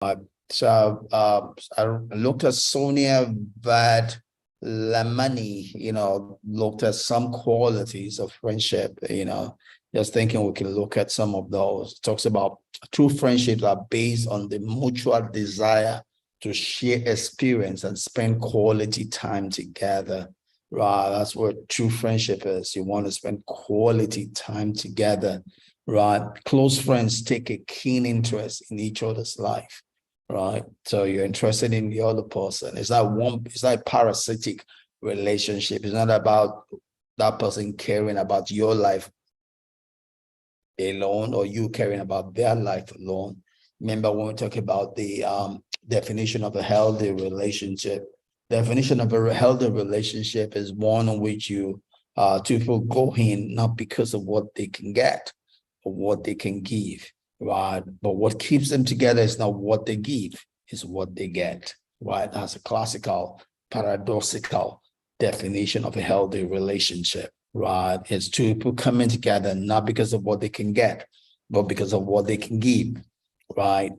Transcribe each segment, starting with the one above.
I looked at Sonia Vad Lamani, looked at some qualities of friendship, just thinking we can look at some of those. It talks about true friendships are based on the mutual desire to share experience and spend quality time together. Right, that's what true friendship is. You want to spend quality time together. Right, close friends take a keen interest in each other's life. Right, so you're interested in the other person. It's like parasitic relationship. It's not about that person caring about your life alone or you caring about their life alone. Remember when we talk about the definition of a healthy relationship? Definition of a healthy relationship is one in which two people go in not because of what they can get or what they can give, right? But what keeps them together is not what they give, it's what they get, right? That's a classical, paradoxical definition of a healthy relationship, right? It's two people coming together not because of what they can get, but because of what they can give, right?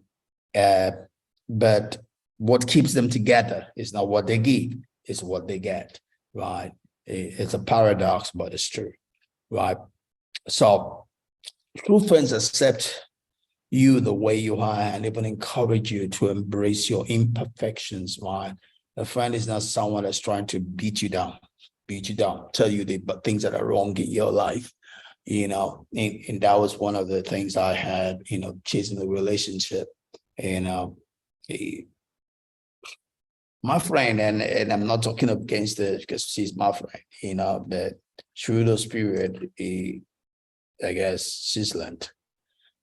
But what keeps them together is not what they give, it's what they get, right? It's a paradox, but it's true, right? So true friends accept you the way you are and even encourage you to embrace your imperfections, right? A friend is not someone that's trying to beat you down, tell you the things that are wrong in your life, and that was one of the things I had, chasing the relationship. And my friend, and I'm not talking against her because she's my friend, but through those period, I guess she's learned,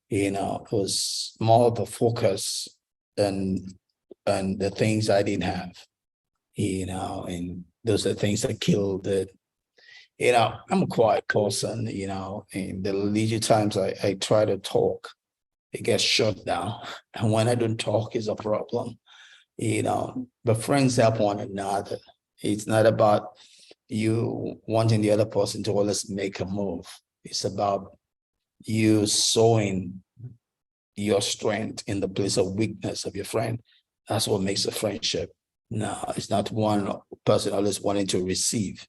it was more of a focus than the things I didn't have, and those are things that killed it. I'm a quiet person, and the leisure times I try to talk, it gets shut down. And when I don't talk is a problem. But friends help one another. It's not about you wanting the other person to always make a move. It's about you sowing your strength in the place of weakness of your friend. That's what makes a friendship. No, it's not one person always wanting to receive,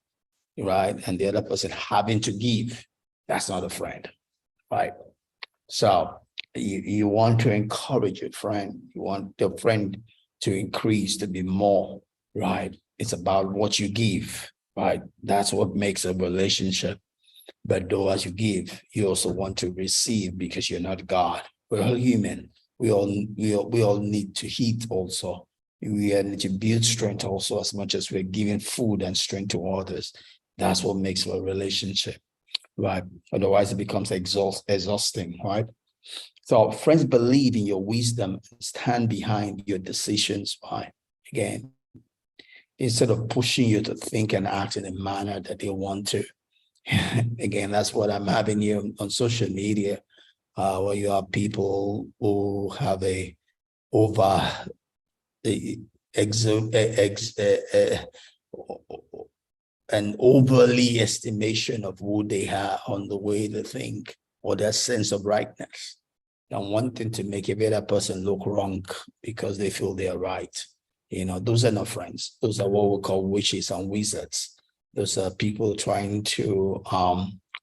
right? And the other person having to give. That's not a friend, right? So you want to encourage your friend. You want your friend to increase, to be more, right? It's about what you give, right? That's what makes a relationship. But though as you give, you also want to receive because you're not God. We're all human. We all need to eat also. We need to build strength also as much as we're giving food and strength to others. That's what makes a relationship, right? Otherwise, it becomes exhausting, right? So friends believe in your wisdom and stand behind your decisions, right? Again, instead of pushing you to think and act in a manner that they want to. Again, that's what I'm having here on social media, where you have people who have a over an overly estimation of who they are on the way they think or their sense of rightness, and wanting to make a better person look wrong because they feel they are right. Those are not friends. Those are what we call witches and wizards. Those are people trying to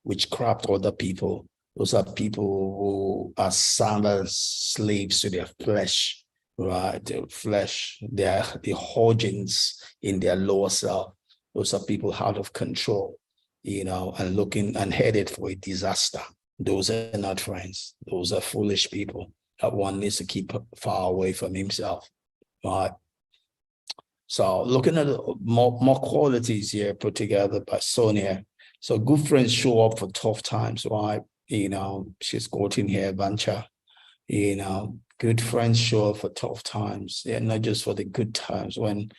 witchcraft other people. Those are people who are silent slaves to their flesh, right? Their flesh, the origins in their lower self. Those are people out of control, and looking and headed for a disaster. Those are not friends. Those are foolish people that one needs to keep far away from himself, right? So looking at more qualities here put together by Sonia. So good friends show up for tough times, right? She's quoting here, Bancha. Good friends show up for tough times. They're not just for the good times. When,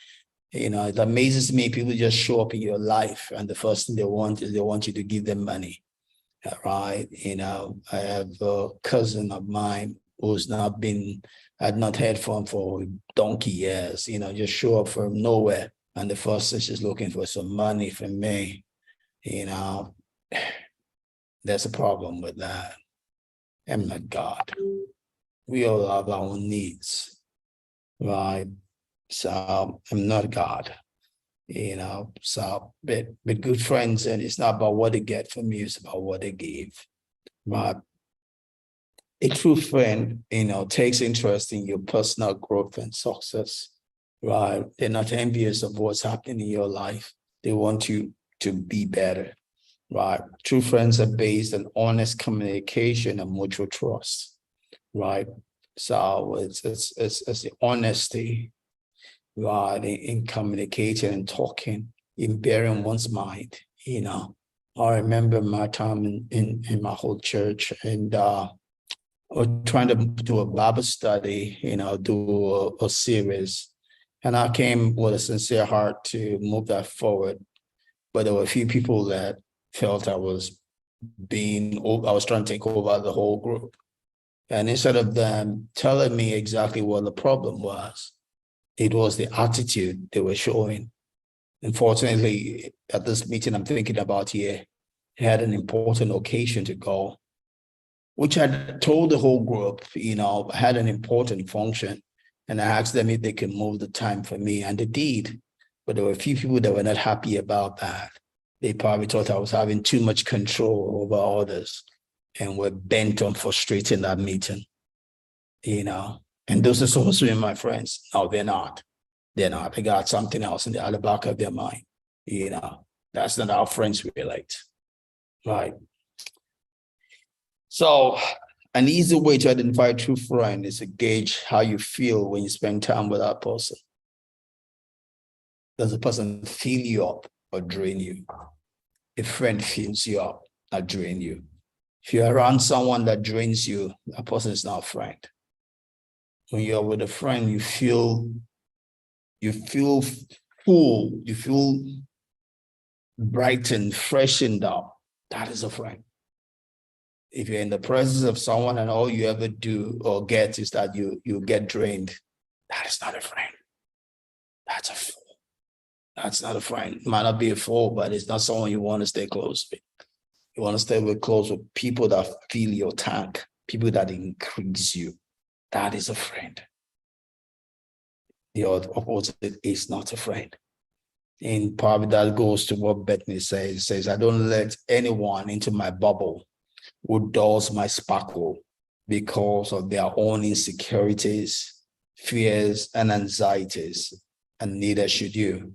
it amazes me, people just show up in your life and the first thing they want is they want you to give them money, right? I have a cousin of mine who's had not heard from for donkey years, just show up from nowhere. And the first thing she's looking for some money from me, there's a problem with that. I'm not God. We all have our own needs. right? So I'm not God, so but good friends, and it's not about what they get from you, it's about what they give. But a true friend, takes interest in your personal growth and success, right? They're not envious of what's happening in your life. They want you to be better, right? True friends are based on honest communication and mutual trust, right? So it's the honesty, right, in communicating and talking, in bearing one's mind. I remember my time in my whole church, and we're trying to do a Bible study, do a series. And I came with a sincere heart to move that forward. But there were a few people that felt I was trying to take over the whole group. And instead of them telling me exactly what the problem was, it was the attitude they were showing. Unfortunately, at this meeting I'm thinking about here, I had an important occasion to go, which I told the whole group, had an important function. And I asked them if they could move the time for me, and they did. But there were a few people that were not happy about that. They probably thought I was having too much control over others and were bent on frustrating that meeting. And those are supposed to be my friends. No, they're not. They're not. They got something else in the back of their mind. That's not how friends relate. Right. So an easy way to identify a true friend is to gauge how you feel when you spend time with that person. Does the person fill you up or drain you? A friend fills you up or drain you. If you're around someone that drains you, that person is not a friend. When you're with a friend, you feel full, you feel brightened, freshened up. That is a friend. If you're in the presence of someone and all you ever do or get is that you get drained, that is not a friend. That's a fool. That's not a friend. It might not be a fool, but it's not someone you want to stay close with. You want to stay close with people that fill your tank, people that increase you. That is a friend. The opposite is not a friend. And probably that goes to what Bethany says. It says, I don't let anyone into my bubble who dulls my sparkle because of their own insecurities, fears, and anxieties. And neither should you,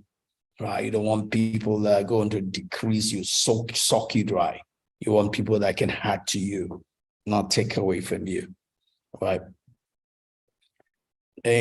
right? You don't want people that are going to decrease you, suck you dry. You want people that can add to you, not take away from you, right? And